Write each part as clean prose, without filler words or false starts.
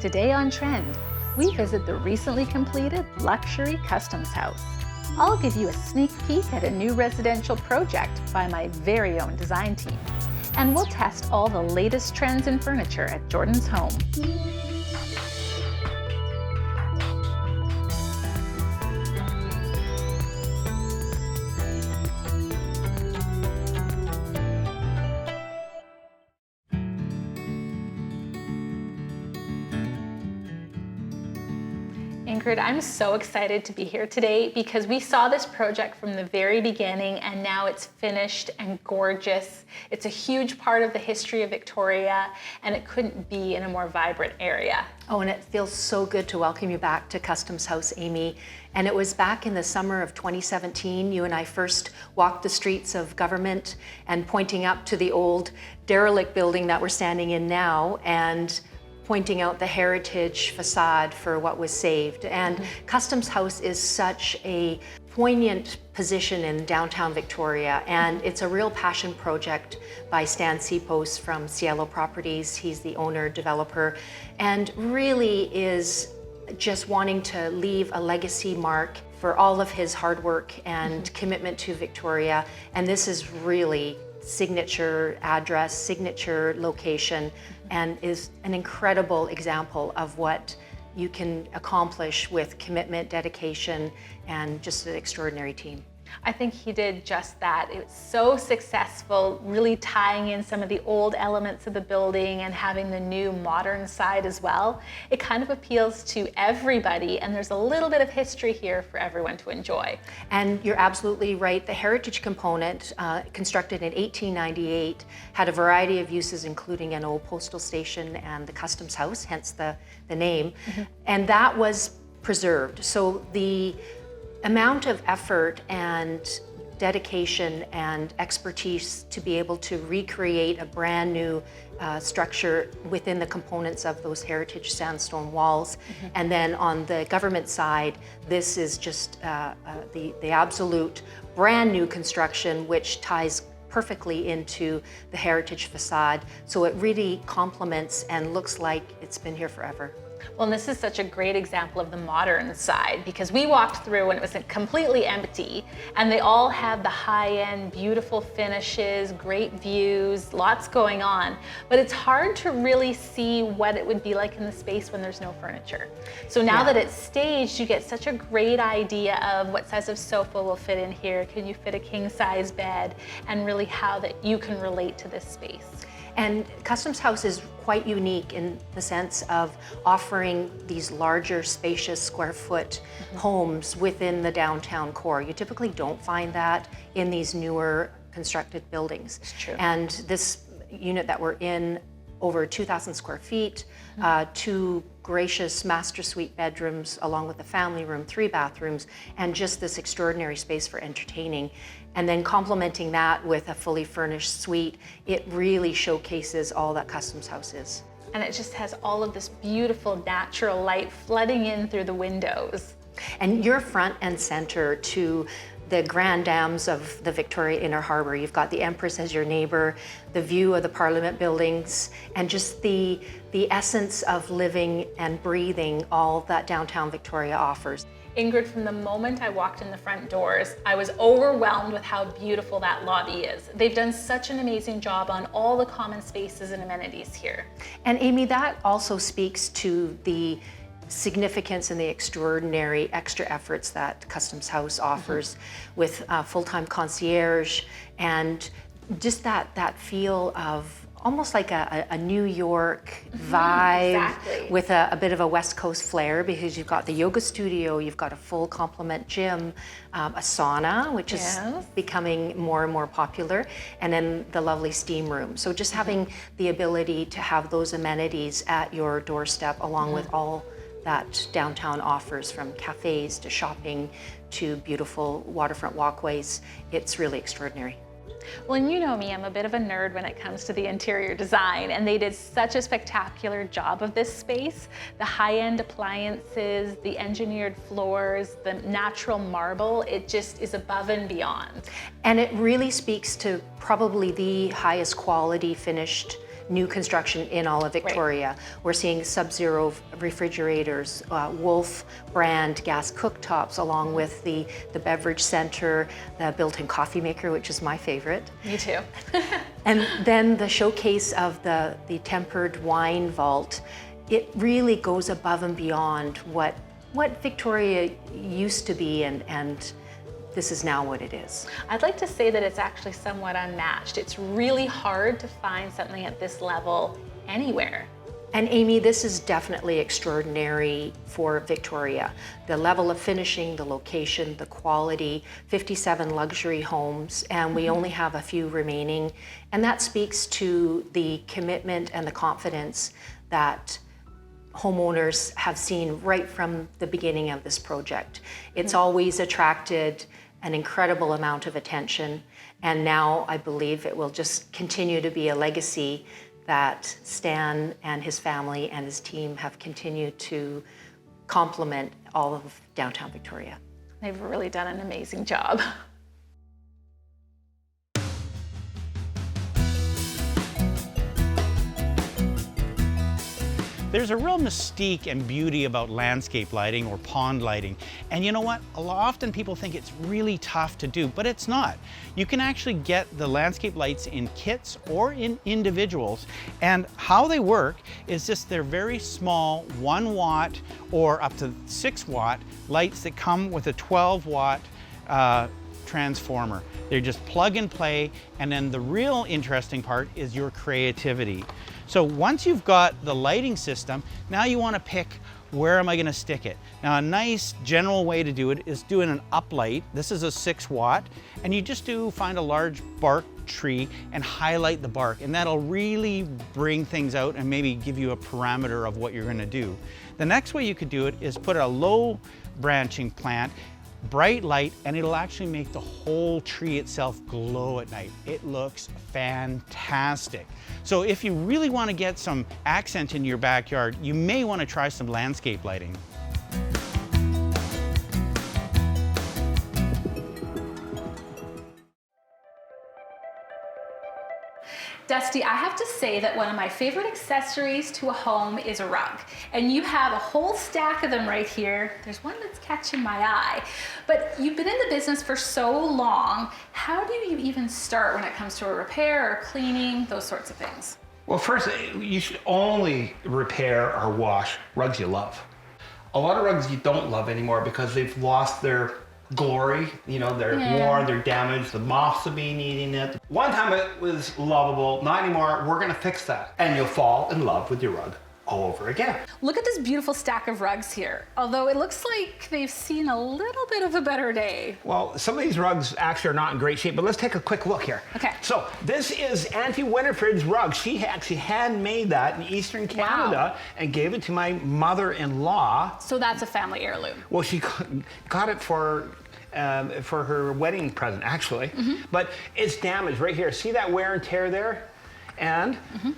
Today on Trend, we visit the recently completed luxury customs house. I'll give you a sneak peek at a new residential project by my very own design team. And we'll test all the latest trends in furniture at Jordan's home. Ingrid, I'm so excited to be here today because we saw this project from the very beginning and now it's finished and gorgeous. It's a huge part of the history of Victoria and it couldn't be in a more vibrant area. Oh, and it feels so good to welcome you back to Customs House, Amy. And it was back in the summer of 2017, you and I first walked the streets of government and pointing up to the old derelict building that we're standing in now and pointing out the heritage facade for what was saved. And Customs House is such a poignant position in downtown Victoria, and it's a real passion project by Stan Seapost from Cielo Properties. He's the owner, developer, and really is just wanting to leave a legacy mark for all of his hard work and commitment to Victoria. And this is really signature address, signature location, and is an incredible example of what you can accomplish with commitment, dedication, and just an extraordinary team. I think he did just that. It was so successful, really tying in some of the old elements of the building and having the new modern side as well. It kind of appeals to everybody, and there's a little bit of history here for everyone to enjoy. And you're absolutely right. The heritage component, constructed in 1898, had a variety of uses, including an old postal station and the customs house, hence the name. And that was preserved. So the amount of effort and dedication and expertise to be able to recreate a brand new structure within the components of those heritage sandstone walls. And then on the government side, this is just the absolute brand new construction, which ties perfectly into the heritage facade. So it really complements and looks like it's been here forever. Well, and this is such a great example of the modern side because we walked through and it was completely empty and they all had the high-end, beautiful finishes, great views, lots going on. But it's hard to really see what it would be like in the space when there's no furniture. So now that it's staged, you get such a great idea of what size of sofa will fit in here, can you fit a king-size bed, and really how that you can relate to this space. And Customs House is quite unique in the sense of offering these larger, spacious, square foot homes within the downtown core. You typically don't find that in these newer constructed buildings. It's true. And this unit that we're in, over 2,000 square feet, 2 gracious master suite bedrooms along with the family room, 3 bathrooms, and just this extraordinary space for entertaining. And then complementing that with a fully furnished suite, it really showcases all that Customs House is. And it just has all of this beautiful natural light flooding in through the windows. And you're front and center to the grand dams of the Victoria Inner Harbour. You've got the Empress as your neighbour, the view of the Parliament buildings, and just the essence of living and breathing all that downtown Victoria offers. Ingrid, from the moment I walked in the front doors, I was overwhelmed with how beautiful that lobby is. They've done such an amazing job on all the common spaces and amenities here. And Amy, that also speaks to the significance and the extraordinary extra efforts that Customs House offers with full-time concierge and just that feel of almost like a New York vibe with a bit of a West Coast flair, because you've got the yoga studio, you've got a full complement gym, a sauna, which is becoming more and more popular, and then the lovely steam room. So just having the ability to have those amenities at your doorstep along with all that downtown offers, from cafes to shopping to beautiful waterfront walkways, it's really extraordinary. Well, and you know me, I'm a bit of a nerd when it comes to the interior design, and they did such a spectacular job of this space. The high-end appliances, the engineered floors, the natural marble, it just is above and beyond. And it really speaks to probably the highest quality finished new construction in all of Victoria. We're seeing Sub-Zero refrigerators, Wolf brand gas cooktops, along with the beverage center, the built-in coffee maker, which is my favorite. Me too. And then the showcase of the tempered wine vault, it really goes above and beyond what Victoria used to be, and this is now what it is. I'd like to say that it's actually somewhat unmatched. It's really hard to find something at this level anywhere. And Amy, this is definitely extraordinary for Victoria. The level of finishing, the location, the quality, 57 luxury homes, and we only have a few remaining. And that speaks to the commitment and the confidence that homeowners have seen right from the beginning of this project. It's always attracted an incredible amount of attention, and now I believe it will just continue to be a legacy that Stan and his family and his team have continued to complement all of downtown Victoria. They've really done an amazing job. There's a real mystique and beauty about landscape lighting or pond lighting. And you know what? Often people think it's really tough to do, but it's not. You can actually get the landscape lights in kits or in individuals. And how they work is just they're very small 1 watt or up to 6 watt lights that come with a 12 watt transformer. They're just plug and play, and then the real interesting part is your creativity. So once you've got the lighting system, now you want to pick where am I going to stick it. Now a nice general way to do it is doing an uplight. This is a 6 watt, and you just find a large bark tree and highlight the bark, and that'll really bring things out and maybe give you a parameter of what you're going to do. The next way you could do it is put a low branching plant, bright light, and it'll actually make the whole tree itself glow at night. It looks fantastic. So if you really want to get some accent in your backyard, you may want to try some landscape lighting. Dusty, I have to say that one of my favorite accessories to a home is a rug. And you have a whole stack of them right here. There's one that's catching my eye. But you've been in the business for so long. How do you even start when it comes to a repair or cleaning, those sorts of things? Well, first, you should only repair or wash rugs you love. A lot of rugs you don't love anymore because they've lost their glory, you know, they're worn, they're damaged, the moths have been eating it. One time it was lovable, not anymore. We're gonna fix that. And you'll fall in love with your rug all over again. Look at this beautiful stack of rugs here. Although it looks like they've seen a little bit of a better day. Well, some of these rugs actually are not in great shape, but let's take a quick look here. Okay. So this is Auntie Winifred's rug. She actually handmade that in Eastern Canada and gave it to my mother-in-law. So that's a family heirloom. Well, she got it for her wedding present, actually. But it's damaged right here. See that wear and tear there? And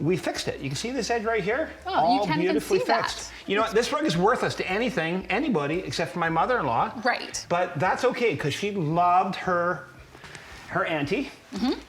we fixed it. You can see this edge right here? Oh, all you can't beautifully even see fixed. that. You know what? This rug is worthless to anybody except for my mother-in-law. Right. But that's okay because she loved her auntie,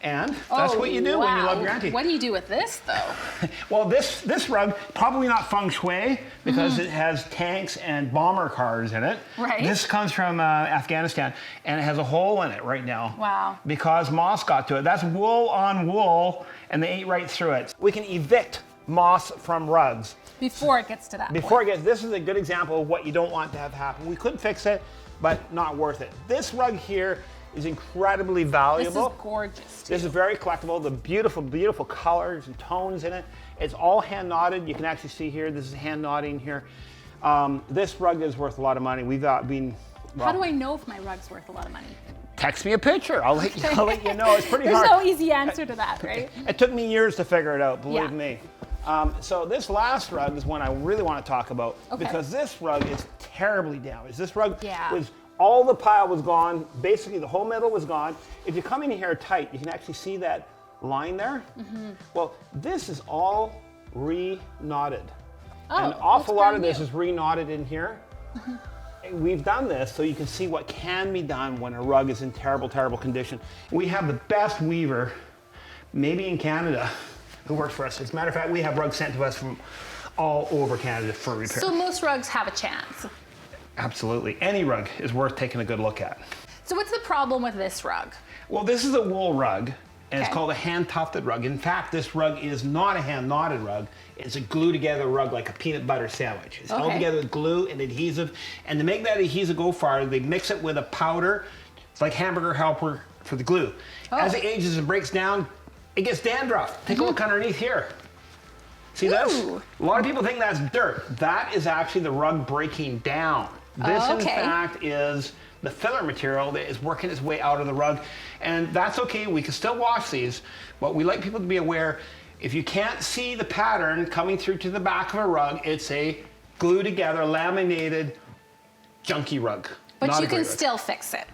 and that's what you do when you love your auntie. What do you do with this, though? Well, this rug, probably not feng shui because it has tanks and bomber cars in it. Right. This comes from Afghanistan, and it has a hole in it right now. Wow. Because moss got to it. That's wool on wool, and they ate right through it. We can evict moss from rugs. Before it gets to that Before it point. gets, this is a good example of what you don't want to have happen. We could fix it, but not worth it. This rug here is incredibly valuable. This is gorgeous, too. This is very collectible. The beautiful, beautiful colors and tones in it. It's all hand knotted. You can actually see here, this is hand knotting here. This rug is worth a lot of money. We've been, well, How do I know if my rug's worth a lot of money? text me a picture. I'll let you know. It's pretty hard. There's no easy answer to that, right? It took me years to figure it out, believe Yeah. me. So this last rug is one I really want to talk about because this rug is terribly damaged. This rug was, all the pile was gone. Basically, the whole middle was gone. If you come in here tight, you can actually see that line there. Well, this is all re-knotted. An awful lot of this is re-knotted in here. We've done this so you can see what can be done when a rug is in terrible, terrible condition. We have the best weaver, maybe in Canada. who works for us. As a matter of fact, we have rugs sent to us from all over Canada for repair. So most rugs have a chance. Absolutely. Any rug is worth taking a good look at. So what's the problem with this rug? Well, this is a wool rug, and it's called a hand-tufted rug. In fact, this rug is not a hand-knotted rug. It's a glue-together rug like a peanut butter sandwich. It's held together with glue and adhesive. And to make that adhesive go farther, they mix it with a powder. It's like hamburger helper for the glue. As it ages and breaks down, it gets dandruff. Take a look underneath here. See this? A lot of people think that's dirt. That is actually the rug breaking down. This, in fact, is the filler material that is working its way out of the rug. And that's okay, we can still wash these, but we like people to be aware, if you can't see the pattern coming through to the back of a rug, it's a glued together, laminated, junky rug. But you can still fix it.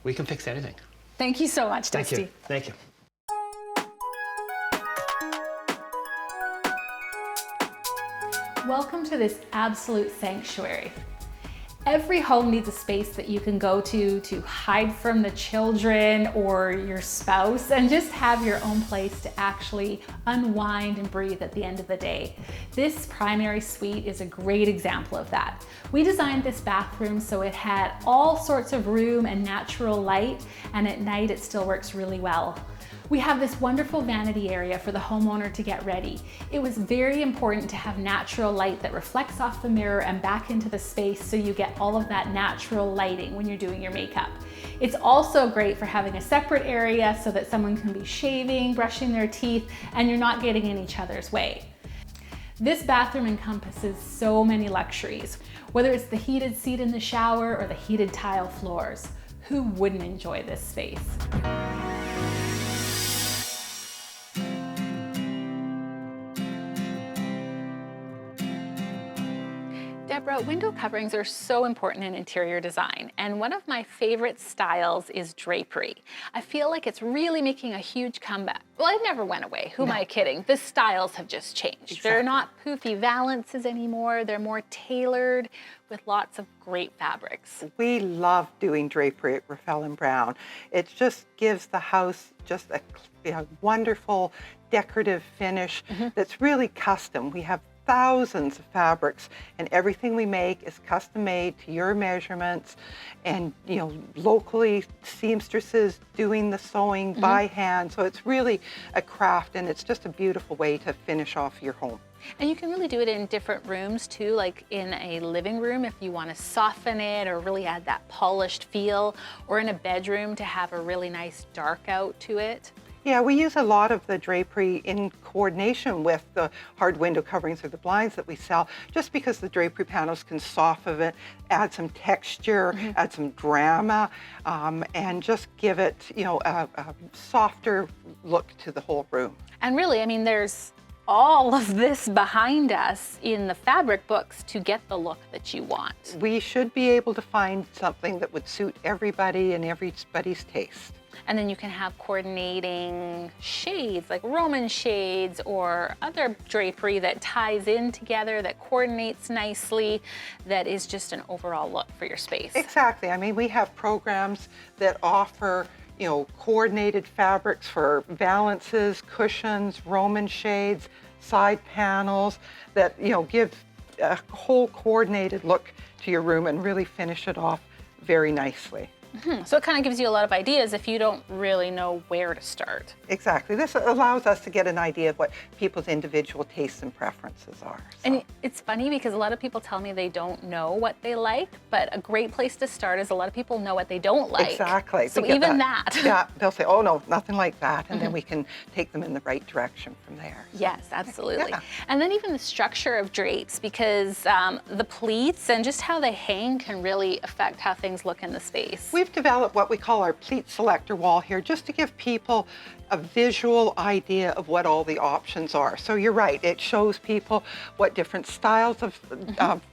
We can fix anything. Thank you so much, Dusty. Thank you. Welcome to this absolute sanctuary. Every home needs a space that you can go to hide from the children or your spouse and just have your own place to actually unwind and breathe at the end of the day. This primary suite is a great example of that. We designed this bathroom so it had all sorts of room and natural light, and at night it still works really well. We have this wonderful vanity area for the homeowner to get ready. It was very important to have natural light that reflects off the mirror and back into the space so you get all of that natural lighting when you're doing your makeup. It's also great for having a separate area so that someone can be shaving, brushing their teeth, and you're not getting in each other's way. This bathroom encompasses so many luxuries, whether it's the heated seat in the shower or the heated tile floors. Who wouldn't enjoy this space? Deborah, window coverings are so important in interior design, and one of my favorite styles is drapery. I feel like it's really making a huge comeback. Well, it never went away. Who am I kidding? The styles have just changed. Exactly. They're not poofy valances anymore. They're more tailored with lots of great fabrics. We love doing drapery at Raffel & Brown. It just gives the house just a wonderful decorative finish that's really custom. We have thousands of fabrics, and everything we make is custom made to your measurements, and locally seamstresses doing the sewing by hand. So it's really a craft, and it's just a beautiful way to finish off your home. And you can really do it in different rooms too, like in a living room if you want to soften it or really add that polished feel, or in a bedroom to have a really nice dark out to it. Yeah, we use a lot of the drapery in coordination with the hard window coverings or the blinds that we sell, just because the drapery panels can soften it, add some texture, add some drama, and just give it, a softer look to the whole room. And really, I mean, there's all of this behind us in the fabric books to get the look that you want. We should be able to find something that would suit everybody and everybody's taste. And then you can have coordinating shades, like Roman shades or other drapery that ties in together, that coordinates nicely, that is just an overall look for your space. Exactly. I mean, we have programs that offer coordinated fabrics for valances, cushions, Roman shades, side panels that, give a whole coordinated look to your room and really finish it off very nicely. So it kind of gives you a lot of ideas if you don't really know where to start. Exactly. This allows us to get an idea of what people's individual tastes and preferences are. So. And it's funny because a lot of people tell me they don't know what they like, but a great place to start is a lot of people know what they don't like. Exactly. So even that. Yeah, they'll say, oh no, nothing like that. And then we can take them in the right direction from there. So. Yes, absolutely. Yeah. And then even the structure of drapes, because the pleats and just how they hang can really affect how things look in the space. We've developed what we call our pleat selector wall here, just to give people a visual idea of what all the options are. So you're right, it shows people what different styles of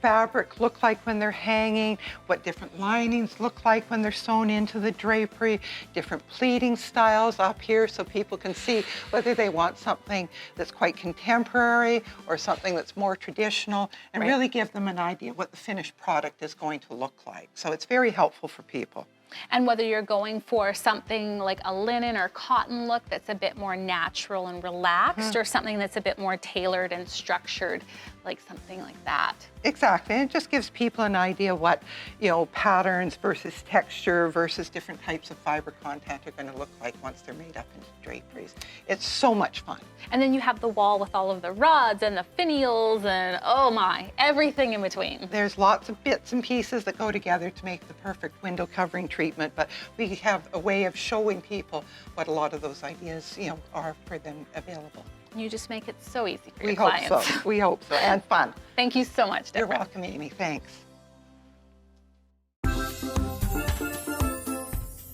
fabric look like when they're hanging, what different linings look like when they're sewn into the drapery, different pleating styles up here so people can see whether they want something that's quite contemporary or something that's more traditional, and really give them an idea what the finished product is going to look like. So it's very helpful for people. And whether you're going for something like a linen or cotton look that's a bit more natural and relaxed, or something that's a bit more tailored and structured, like something like that. Exactly, and it just gives people an idea what, patterns versus texture versus different types of fiber content are going to look like once they're made up into draperies. It's so much fun. And then you have the wall with all of the rods and the finials and, oh my, everything in between. There's lots of bits and pieces that go together to make the perfect window covering treatment, but we have a way of showing people what a lot of those ideas, are for them available. You just make it so easy for We your hope clients. so. We hope so, and fun. Thank you so much, You're Deborah. welcome, Amy. Thanks.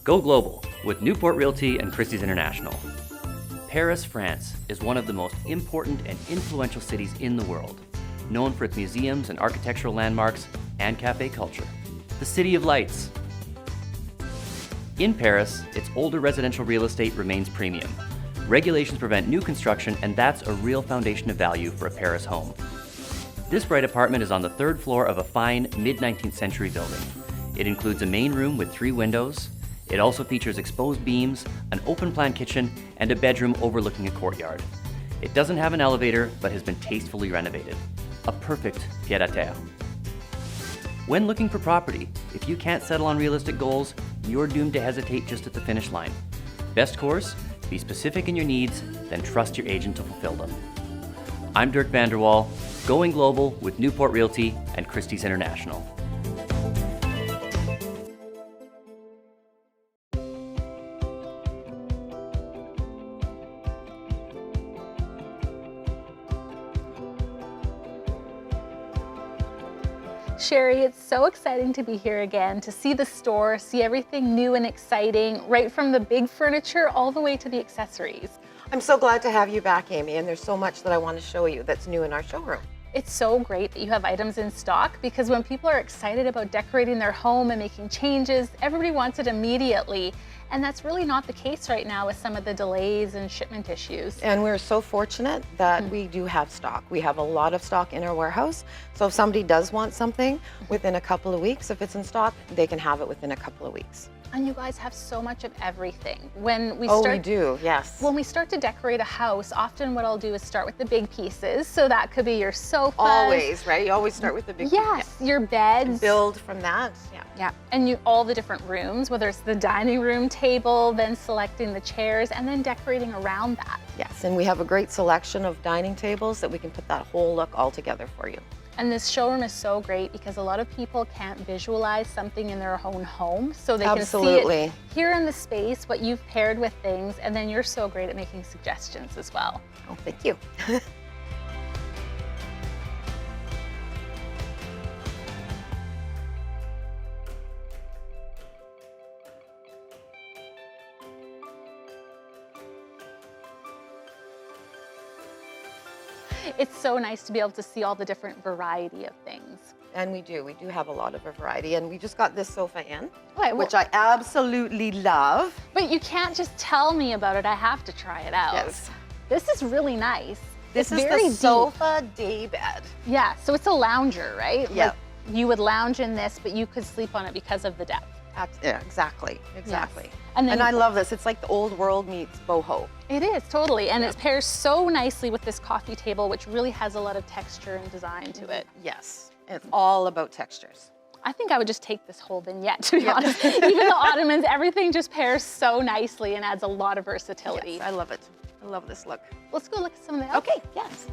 Go global with Newport Realty and Christie's International. Paris, France is one of the most important and influential cities in the world, known for its museums and architectural landmarks and cafe culture. The City of Lights. In Paris, its older residential real estate remains premium. Regulations prevent new construction, and that's a real foundation of value for a Paris home. This bright apartment is on the 3rd floor of a fine mid-19th century building. It includes a main room with 3 windows. It also features exposed beams, an open-plan kitchen, and a bedroom overlooking a courtyard. It doesn't have an elevator, but has been tastefully renovated. A perfect pied-à-terre. When looking for property, if you can't settle on realistic goals, you're doomed to hesitate just at the finish line. Best course? Be specific in your needs, then trust your agent to fulfill them. I'm Dirk Vanderwall, going global with Newport Realty and Christie's International. Sherry, it's so exciting to be here again, to see the store, see everything new and exciting, right from the big furniture all the way to the accessories. I'm so glad to have you back, Amy, and there's so much that I want to show you that's new in our showroom. It's so great that you have items in stock, because when people are excited about decorating their home and making changes, everybody wants it immediately. And that's really not the case right now with some of the delays and shipment issues. And we're so fortunate that we do have stock. We have a lot of stock in our warehouse. So if somebody does want something within a couple of weeks, if it's in stock, they can have it within a couple of weeks. And you guys have so much of everything. When we we do, yes. When we start to decorate a house, often what I'll do is start with the big pieces. So that could be your sofa. Always, right? You always start with the big Yes, your beds. Build from that, yeah. Yeah, and all the different rooms, whether it's the dining room table, then selecting the chairs, and then decorating around that. Yes, and we have a great selection of dining tables that we can put that whole look all together for you. And this showroom is so great because a lot of people can't visualize something in their own home, so they can see it here in the space, what you've paired with things, and then you're so great at making suggestions as well. Oh, thank you. It's so nice to be able to see all the different variety of things. And we do have a lot of a variety. And we just got this sofa in, Okay, which I absolutely love. But you can't just tell me about it, I have to try it out. Yes. This is really nice. This It's is very the deep. sofa day bed. Yeah, so it's a lounger, right? Yeah. Like, you would lounge in this, but you could sleep on it because of the depth. Yeah, exactly. Yes. And And I love this. It's like the old world meets boho. It is, totally. And it pairs so nicely with this coffee table, which really has a lot of texture and design to it. Yes. It's all about textures. I think I would just take this whole vignette, to be honest. Even the ottomans, everything just pairs so nicely and adds a lot of versatility. Yes, I love it. I love this look. Let's go look at some of the Okay, yes.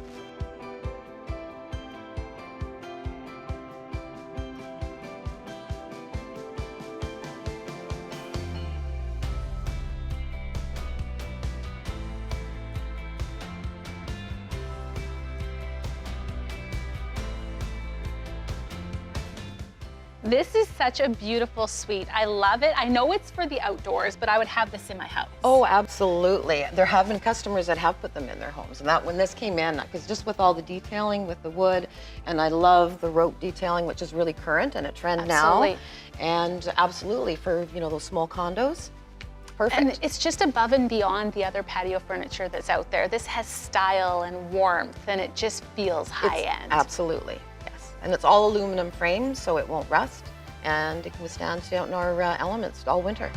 This is such a beautiful suite. I love it. I know it's for the outdoors, but I would have this in my house. Oh, absolutely. There have been customers that have put them in their homes. And that when this came in, because just with all the detailing with the wood, and I love the rope detailing, which is really current and a trend Absolutely. now. And absolutely for, those small condos, perfect. And it's just above and beyond the other patio furniture that's out there. This has style and warmth, and it just feels high end. Absolutely, yes. And it's all aluminum frames, so it won't rust. and it can withstand our elements all winter.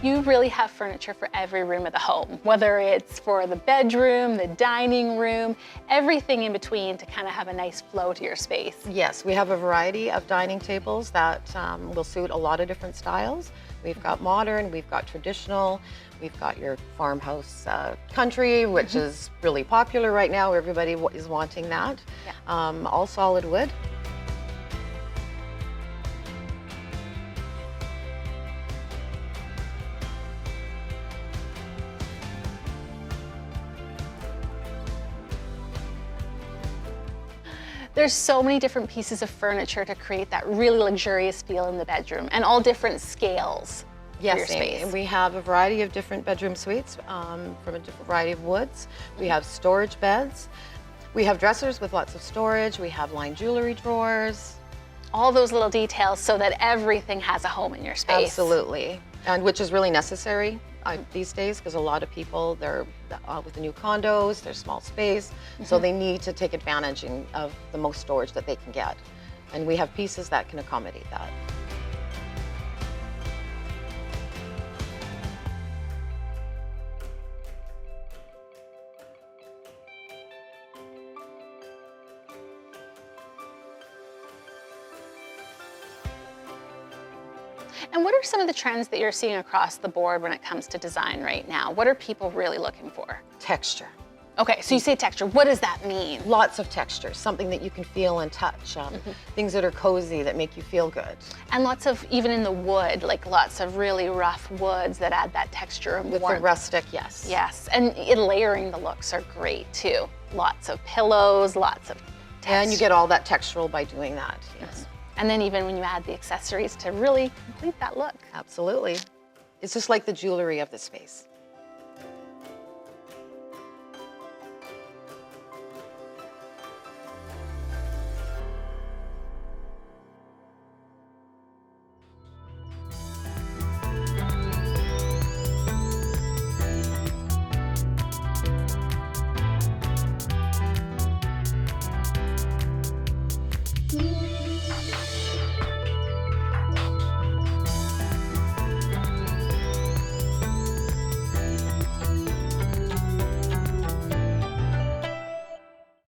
You really have furniture for every room of the home, whether it's for the bedroom, the dining room, everything in between to kind of have a nice flow to your space. Yes, we have a variety of dining tables that will suit a lot of different styles. We've got modern, we've got traditional, we've got your farmhouse country, which is really popular right now. Everybody is wanting that. Yeah. All solid wood. There's so many different pieces of furniture to create that really luxurious feel in the bedroom, and all different scales for your space. And we have a variety of different bedroom suites from a different variety of woods. We have storage beds. We have dressers with lots of storage. We have lined jewelry drawers. All those little details so that everything has a home in your space. Absolutely, and which is really necessary these days, because a lot of people, they're with the new condos, they're small space, so they need to take advantage of the most storage that they can get. And we have pieces that can accommodate that. And what are some of the trends that you're seeing across the board when it comes to design right now? What are people really looking for? Texture. Okay, so you say texture. What does that mean? Lots of textures, something that you can feel and touch, things that are cozy, that make you feel good. And lots of, even in the wood, like lots of really rough woods that add that texture and With warmth. the rustic, yes. Yes, and layering the looks are great too. Lots of pillows, lots of texture. And you get all that textural by doing that, yes. And then even when you add the accessories to really complete that look. Absolutely. It's just like the jewelry of the space.